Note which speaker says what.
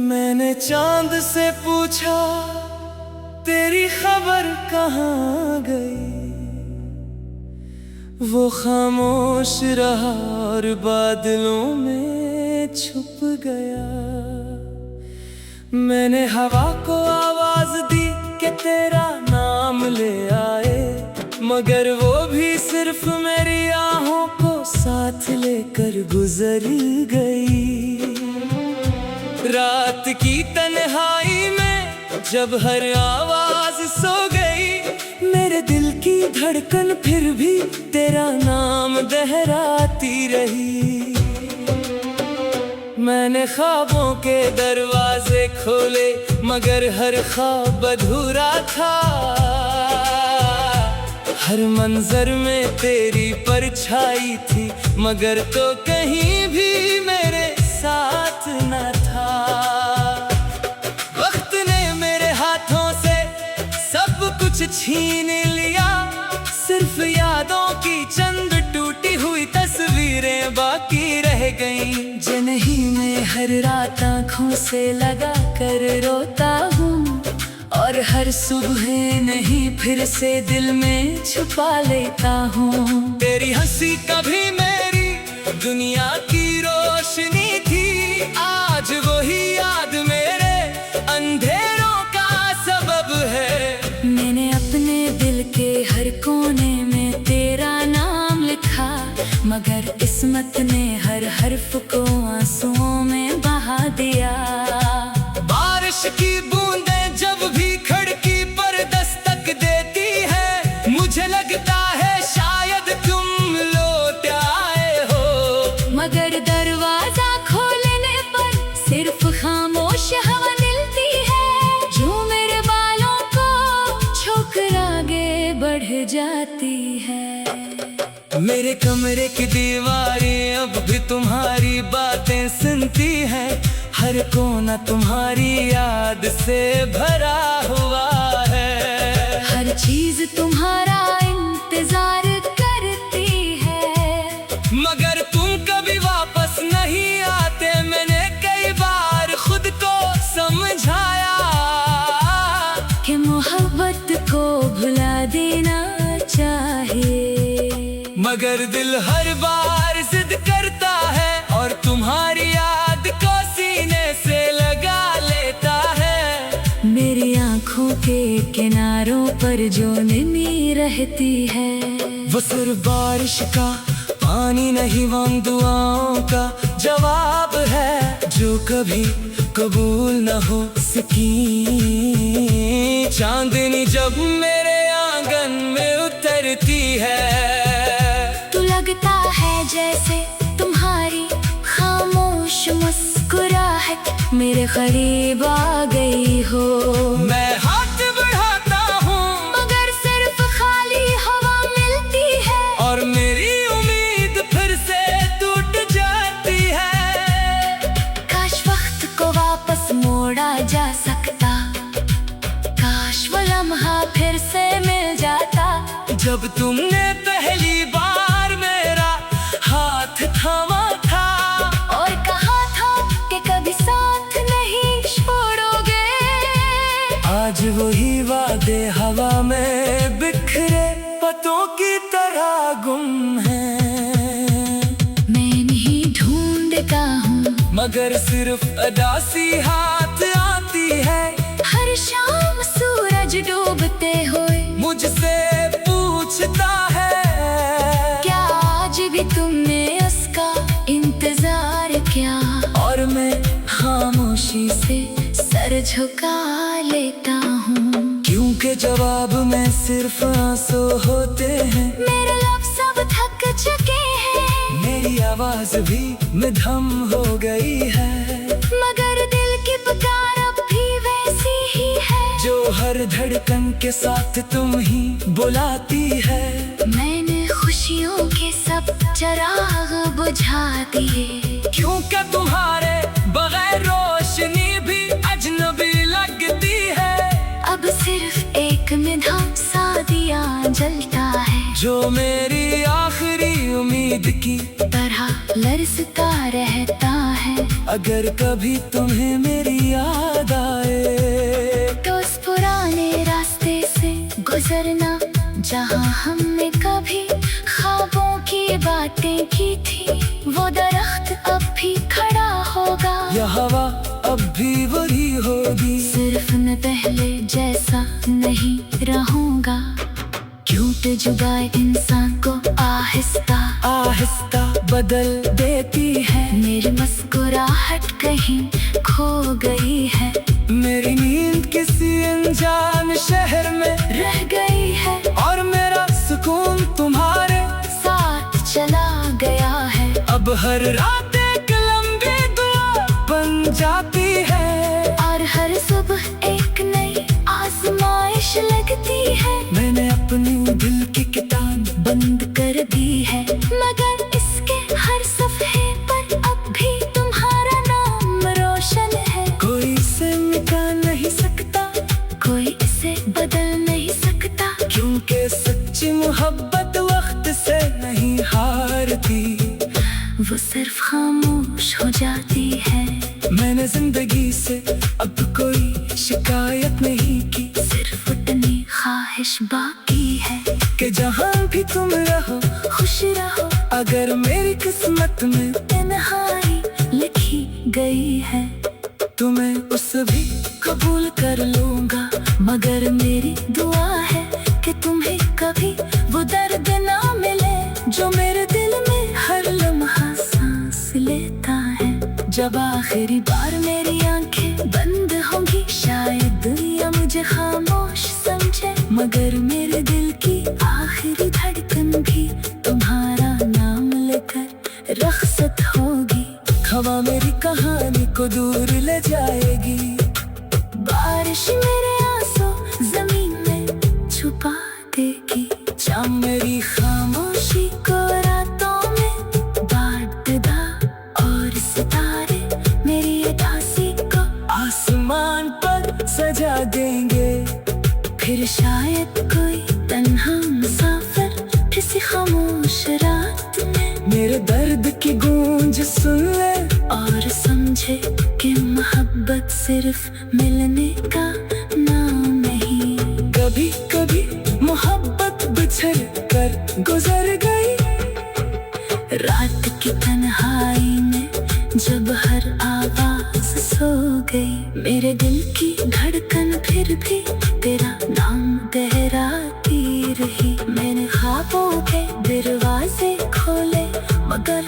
Speaker 1: मैंने चांद से पूछा तेरी खबर कहाँ गई, वो खामोश रहा और बादलों में छुप गया। मैंने हवा को आवाज दी कि तेरा नाम ले आए, मगर वो भी सिर्फ मेरी आहों को साथ लेकर गुजर गई। रात की तन्हाई में जब हर आवाज सो गई, मेरे दिल की धड़कन फिर भी तेरा नाम दोहराती रही। मैंने ख्वाबों के दरवाजे खोले मगर हर ख्वाब अधूरा था। हर मंजर में तेरी परछाई थी मगर तो कहीं भी मेरे साथ न था। वक्त ने मेरे हाथों से सब कुछ छीन लिया, सिर्फ यादों की चंद टूटी हुई तस्वीरें बाकी रह गईं। जनही में हर रात आँखों से लगा कर रोता हूँ और हर सुबह नहीं फिर से दिल में छुपा लेता हूँ। तेरी हंसी कभी मेरी दुनिया की रोशनी थी, आज वही याद मेरे अंधेरों का सबब है।
Speaker 2: मैंने अपने दिल के हर कोने में तेरा नाम लिखा, मगर किस्मत ने हर हर्फ को आंसुओं में बहा दिया।
Speaker 1: बारिश की बूंदें जब भी खिड़की पर दस्तक देती है, मुझे लगता है शायद तुम लौट आए हो।
Speaker 2: मगर दरवाजा खोलने पर सिर्फ खामोश हवा मिलती है, जो मेरे बालों को छोकर आगे बढ़ जाती है।
Speaker 1: मेरे कमरे की दीवारें अब भी तुम्हारी बातें सुनती हैं, हर कोना तुम्हारी याद से भरा हुआ है।
Speaker 2: हर चीज तुम्हारा इंतजार करती है,
Speaker 1: मगर तुम कभी वापस नहीं आते। मैंने कई बार खुद को समझाया
Speaker 2: कि मोहब्बत को भुला देना चाहिए,
Speaker 1: मगर दिल हर बार जिद करता है और तुम्हारी याद को सीने से लगा लेता है।
Speaker 2: मेरी आँखों के किनारों पर जो नमी रहती है,
Speaker 1: वो सिर्फ बारिश का पानी नहीं, वो दुआओं का जवाब है जो कभी कबूल न हो सकी। चांदनी जब मेरे आंगन में उतरती है,
Speaker 2: तो लगता है जैसे तुम्हारी खामोश मुस्कुराहट मेरे करीब आ गई हो।
Speaker 1: मैं हाथ बढ़ाता हूँ
Speaker 2: मगर सिर्फ खाली हवा मिलती है,
Speaker 1: और मेरी उम्मीद फिर से टूट जाती है।
Speaker 2: काश वक्त को वापस मोड़ा जा सकता, काश वो लम्हा फिर से मिल जाता,
Speaker 1: जब तुमने पहली बार मेरा हाथ थामा था
Speaker 2: और कहा था कि कभी साथ नहीं छोड़ोगे।
Speaker 1: आज वही वादे हवा में बिखरे पतों की तरह गुम हैं।
Speaker 2: मैं नहीं ढूंढता हूँ
Speaker 1: मगर सिर्फ अदासी हाथ आती है।
Speaker 2: हर शाम सूरज डूबते हुए
Speaker 1: मुझसे पूछता है,
Speaker 2: क्या आज भी तुमने उसका इंतजार किया।
Speaker 1: और मैं
Speaker 2: खामोशी से सर झुका लेता हूँ,
Speaker 1: क्योंकि जवाब में सिर्फ आंसू होते हैं।
Speaker 2: मेरे लब सब थक चुके हैं,
Speaker 1: मेरी आवाज भी मध्यम हो गई है,
Speaker 2: मगर दिल की पुकार अब भी वैसी ही है,
Speaker 1: जो हर धड़कन के साथ तुम ही बुलाती है।
Speaker 2: मैंने खुशियों के सब चिराग बुझा दिए,
Speaker 1: क्योंकि तुम्हारे बगैर रोशनी भी अजनबी लगती है।
Speaker 2: अब सिर्फ एक मिधाम सा दिया जलता है,
Speaker 1: जो मेरी आखिरी उम्मीद की
Speaker 2: तरह लरसता रहता है।
Speaker 1: अगर कभी तुम्हें मेरी याद आए
Speaker 2: तो उस पुराने रास्ते से गुजरना जहाँ हमने कभी ख्वाबों की बातें की थी। वो दरख्त अब भी खड़ा होगा,
Speaker 1: यह हवा अब भी वही होगी।
Speaker 2: सिर्फ मैं पहले जैसा नहीं रहूंगा। झूठ जुगाए इंसान को आहिस्ता
Speaker 1: आहिस्ता बदल देती है।
Speaker 2: मेरी मुस्कुराहट कहीं खो गई है।
Speaker 1: मेरी नींद किसी अनजान शहर में
Speaker 2: रह गई है
Speaker 1: और मेरा सुकून तुम्हारे
Speaker 2: साथ चला गया है।
Speaker 1: अब हर रात एक लंबी दुआ बन जाती है
Speaker 2: और हर सुबह एक नई आजमाइश लगती है।
Speaker 1: मैंने अपनी दिल की किताब
Speaker 2: बंद कर दी है, मगर इसके हर सफ़े पर अब भी तुम्हारा नाम रोशन है।
Speaker 1: कोई इसे मिटा नहीं सकता,
Speaker 2: कोई इसे बदल नहीं सकता,
Speaker 1: क्योंकि सच्ची मोहब्बत वक्त से नहीं हारती।
Speaker 2: वो सिर्फ खामोश हो जाती है।
Speaker 1: मैंने जिंदगी से अब कोई शिकायत नहीं की,
Speaker 2: सिर्फ उतनी ख्वाहिश बाकी है
Speaker 1: कि जहाँ भी तुम रहो
Speaker 2: खुश रहो।
Speaker 1: अगर मेरी किस्मत में
Speaker 2: तन्हाई लिखी गई है,
Speaker 1: तुम्हें उस भी
Speaker 2: कबूल कर लूंगा। मगर मेरी दुआ है कि तुम्हें कभी वो दर्द ना मिले जो मेरे दिल में हर लम्हा सांस लेता है। जब आखिरी बार मेरी आंखें बंद होंगी, शायद दुनिया मुझे खामोश समझे, मगर मेरे दिल की आखिरी धड़कन भी तुम्हारा नाम लेकर रख्सत होगी।
Speaker 1: हवा मेरी कहानी को दूर ले जाएगी,
Speaker 2: बारिश मेरे आंसू जमीन में छुपा देगी।
Speaker 1: शाम मेरी
Speaker 2: खामोशी को रातों में बांट देगा और सितारे मेरी उदासी को
Speaker 1: आसमान पर सजा देंगे।
Speaker 2: फिर शायद कोई तन्हा मुसाफिर किसी खामोश रात में
Speaker 1: मेरे दर्द की गूंज सुन ले
Speaker 2: और समझे कि मोहब्बत सिर्फ मिलने का नाम नहीं।
Speaker 1: कभी कभी मोहब्बत बिछड़ कर गुजर गई।
Speaker 2: रात की तन्हाई में जब हर आवाज सो गई, मेरे दिल की धड़कन फिर भी तेरा नाम दोहराती रही। मैंने ख्वाबों के दरवाजे खोले, मगर